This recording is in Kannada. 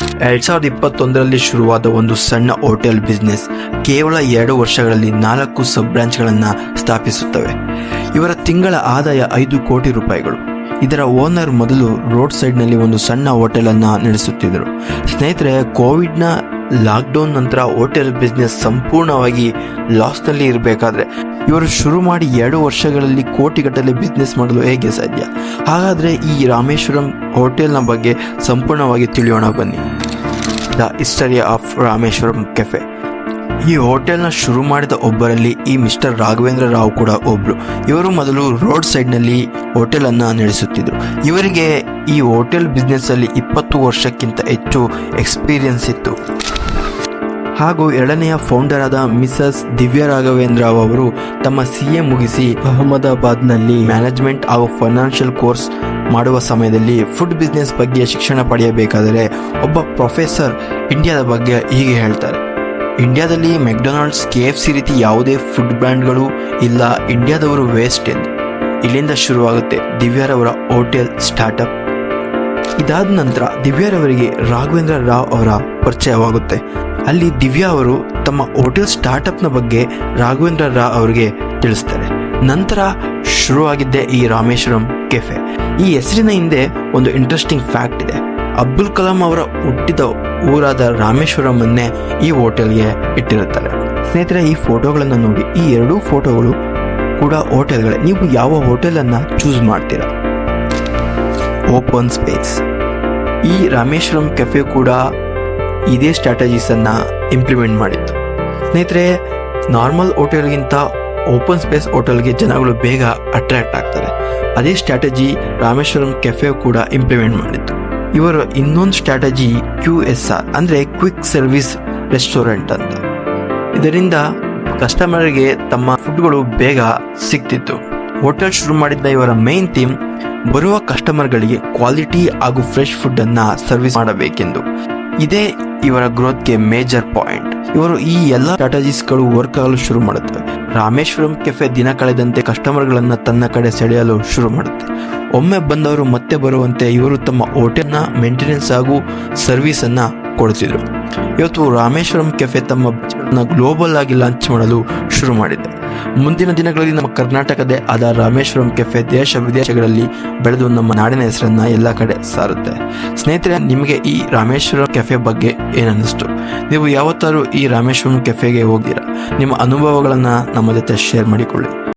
2021ರಲ್ಲಿ ಶುರುವಾದ ಒಂದು ಸಣ್ಣ ಹೋಟೆಲ್ ಬಿಸ್ನೆಸ್ ಕೇವಲ 2 ವರ್ಷಗಳಲ್ಲಿ 4 ಸಬ್ ಬ್ರಾಂಚ್ಗಳನ್ನು ಸ್ಥಾಪಿಸುತ್ತವೆ. ಇವರ ತಿಂಗಳ ಆದಾಯ 5 ಕೋಟಿ ರೂಪಾಯಿಗಳು. ಇದರ ಓನರ್ ಮೊದಲು ರೋಡ್ ಸೈಡ್ನಲ್ಲಿ ಒಂದು ಸಣ್ಣ ಹೋಟೆಲನ್ನು ನಡೆಸುತ್ತಿದ್ದರು. ಸ್ನೇಹಿತರೆ, ಕೋವಿಡ್ನ ಲಾಕ್ಡೌನ್ ನಂತರ ಹೋಟೆಲ್ ಬಿಸ್ನೆಸ್ ಸಂಪೂರ್ಣವಾಗಿ ಲಾಸ್ನಲ್ಲಿ ಇರಬೇಕಾದ್ರೆ ಇವರು ಶುರು ಮಾಡಿ 2 ವರ್ಷಗಳಲ್ಲಿ ಕೋಟಿಗಟ್ಟಲೆ ಬಿಸ್ನೆಸ್ ಮಾಡಲು ಹೇಗೆ ಸಾಧ್ಯ? ಹಾಗಾದರೆ ಈ ರಾಮೇಶ್ವರಂ ಹೋಟೆಲ್ನ ಬಗ್ಗೆ ಸಂಪೂರ್ಣವಾಗಿ ತಿಳಿಯೋಣ ಬನ್ನಿ. The history of Rameshwaram cafe. ಈ ಹೋಟೆಲ್ನ ಶುರು ಮಾಡಿದ ಒಬ್ಬರಲ್ಲಿ ಈ ಮಿಸ್ಟರ್ ರಾಘವೇಂದ್ರ ರಾವ್ ಕೂಡ ಒಬ್ಬರು. ಇವರು ಮೊದಲು ರೋಡ್ ಸೈಡ್ನಲ್ಲಿ ಹೋಟೆಲನ್ನು ನಡೆಸುತ್ತಿದ್ದರು. ಇವರಿಗೆ ಈ ಹೋಟೆಲ್ ಬಿಸ್ನೆಸ್ಸಲ್ಲಿ 20 ವರ್ಷಕ್ಕಿಂತ ಹೆಚ್ಚು ಎಕ್ಸ್ಪೀರಿಯನ್ಸ್ ಇತ್ತು. ಹಾಗೂ ಎರಡನೆಯ ಫೌಂಡರ್ ಆದ ಮಿಸಸ್ ದಿವ್ಯಾ ರಾಘವೇಂದ್ರ ಅವರು ತಮ್ಮ CA ಮುಗಿಸಿ ಅಹಮದಾಬಾದ್ನಲ್ಲಿ ಮ್ಯಾನೇಜ್ಮೆಂಟ್ ಹಾಗೂ ಫೈನಾನ್ಷಿಯಲ್ ಕೋರ್ಸ್ ಮಾಡುವ ಸಮಯದಲ್ಲಿ ಫುಡ್ ಬಿಸ್ನೆಸ್ ಬಗ್ಗೆ ಶಿಕ್ಷಣ ಪಡೆಯಬೇಕಾದರೆ ಒಬ್ಬ ಪ್ರೊಫೆಸರ್ ಇಂಡಿಯಾದ ಬಗ್ಗೆ ಹೀಗೆ ಹೇಳ್ತಾರೆ: ಇಂಡಿಯಾದಲ್ಲಿ ಮೆಕ್ಡೊನಾಲ್ಡ್ಸ್, KFC ರೀತಿ ಯಾವುದೇ ಫುಡ್ ಬ್ರ್ಯಾಂಡ್ಗಳು ಇಲ್ಲ. ಇಂಡಿಯಾದವರು ವೇಸ್ಟ್ ಎಂದು. ಇಲ್ಲಿಂದ ಶುರುವಾಗುತ್ತೆ ದಿವ್ಯಾರವರ ಹೋಟೆಲ್ ಸ್ಟಾರ್ಟಪ್. ಇದಾದ ನಂತರ ದಿವ್ಯಾರವರಿಗೆ ರಾಘವೇಂದ್ರ ರಾವ್ ಅವರ ಪರಿಚಯವಾಗುತ್ತೆ. ಅಲ್ಲಿ ದಿವ್ಯಾ ಅವರು ತಮ್ಮ ಹೋಟೆಲ್ ಸ್ಟಾರ್ಟಪ್ನ ಬಗ್ಗೆ ರಾಘವೇಂದ್ರ ರಾವ್ ಅವರಿಗೆ ತಿಳಿಸ್ತಾರೆ. ನಂತರ ಶುರುವಾಗಿದ್ದೆ ಈ ರಾಮೇಶ್ವರಂ ಕೆಫೆ. ಈ ಹೆಸರಿನ ಹಿಂದೆ ಒಂದು ಇಂಟ್ರೆಸ್ಟಿಂಗ್ ಫ್ಯಾಕ್ಟ್ ಇದೆ. ಅಬ್ದುಲ್ ಕಲಾಂ ಅವರ ಹುಟ್ಟಿದ ಊರಾದ ರಾಮೇಶ್ವರಮನ್ನೇ ಈ ಹೋಟೆಲ್ಗೆ ಇಟ್ಟಿರುತ್ತಾರೆ. ಸ್ನೇಹಿತರೆ, ಈ ಫೋಟೋಗಳನ್ನು ನೋಡಿ. ಈ 2 ಫೋಟೋಗಳು ಕೂಡ ಹೋಟೆಲ್ಗಳೇ. ನೀವು ಯಾವ ಹೋಟೆಲನ್ನು ಚೂಸ್ ಮಾಡ್ತೀರಾ? Open space. ಈ ರಾಮೇಶ್ವರಂ ಕೆಫೆ ಕೂಡ ಇದೇ ಸ್ಟ್ರಾಟಜೀಸನ್ನು ಇಂಪ್ಲಿಮೆಂಟ್ ಮಾಡಿತ್ತು. ಸ್ನೇಹಿತರೆ, ನಾರ್ಮಲ್ ಹೋಟೆಲ್ಗಿಂತ ಓಪನ್ ಸ್ಪೇಸ್ ಹೋಟೆಲ್ಗೆ ಜನಗಳು ಬೇಗ ಅಟ್ರಾಕ್ಟ್ ಆಗ್ತಾರೆ. ಅದೇ ಸ್ಟ್ರಾಟಜಿ ರಾಮೇಶ್ವರಂ ಕೆಫೆ ಕೂಡ ಇಂಪ್ಲಿಮೆಂಟ್ ಮಾಡಿತ್ತು. ಇವರ ಇನ್ನೊಂದು ಸ್ಟ್ರಾಟಜಿ QSR ಅಂದರೆ ಕ್ವಿಕ್ ಸರ್ವಿಸ್ ರೆಸ್ಟೋರೆಂಟ್ ಅಂತ. ಇದರಿಂದ ಕಸ್ಟಮರ್ಗೆ ತಮ್ಮ ಫುಡ್ಗಳು ಬೇಗ ಸಿಗ್ತಿತ್ತು. ಹೋಟೆಲ್ ಶುರು ಮಾಡಿದ್ದ ಇವರ ಮೇನ್ ಥೀಮ್ ಬರುವ ಕಸ್ಟಮರ್ಗಳಿಗೆ ಕ್ವಾಲಿಟಿ ಹಾಗೂ ಫ್ರೆಶ್ ಫುಡ್ಡನ್ನು ಸರ್ವಿಸ್ ಮಾಡಬೇಕೆಂದು. ಇದೇ ಇವರ ಗ್ರೋತ್ಗೆ ಮೇಜರ್ ಪಾಯಿಂಟ್. ಇವರು ಈ ಎಲ್ಲ ಸ್ಟ್ರಾಟಜೀಸ್ಗಳು ವರ್ಕ್ ಆಗಲು ಶುರು ಮಾಡುತ್ತವೆ. ರಾಮೇಶ್ವರಂ ಕೆಫೆ ದಿನ ಕಳೆದಂತೆ ಕಸ್ಟಮರ್ಗಳನ್ನು ತನ್ನ ಕಡೆ ಸೆಳೆಯಲು ಶುರು ಮಾಡುತ್ತೆ. ಒಮ್ಮೆ ಬಂದವರು ಮತ್ತೆ ಬರುವಂತೆ ಇವರು ತಮ್ಮ ಹೋಟೆಲ್ನ ಮೇಂಟೆನೆನ್ಸ್ ಹಾಗೂ ಸರ್ವಿಸನ್ನು ಕೊಡ್ತಿದ್ರು. ಇವತ್ತು ರಾಮೇಶ್ವರಂ ಕೆಫೆ ತಮ್ಮ ಗ್ಲೋಬಲ್ ಆಗಿ ಲಾಂಚ್ ಮಾಡಲು ಶುರು ಮಾಡಿದೆ. ಮುಂದಿನ ದಿನಗಳಲ್ಲಿ ನಮ್ಮ ಕರ್ನಾಟಕದೇ ಆದ ರಾಮೇಶ್ವರಂ ಕೆಫೆ ದೇಶ ವಿದೇಶಗಳಲ್ಲಿ ಬೆಳೆದು ನಮ್ಮ ನಾಡಿನ ಹೆಸರನ್ನು ಎಲ್ಲ ಕಡೆ ಸಾರುತ್ತೆ. ಸ್ನೇಹಿತರೆ, ನಿಮಗೆ ಈ ರಾಮೇಶ್ವರಂ ಕೆಫೆ ಬಗ್ಗೆ ಏನನ್ನಿಸ್ತು? ನೀವು ಯಾವತ್ತಾದ್ರೂ ಈ ರಾಮೇಶ್ವರಂ ಕೆಫೆಗೆ ಹೋಗಿರಾ? ನಿಮ್ಮ ಅನುಭವಗಳನ್ನು ನಮ್ಮ ಜೊತೆ ಶೇರ್ ಮಾಡಿಕೊಳ್ಳಿ.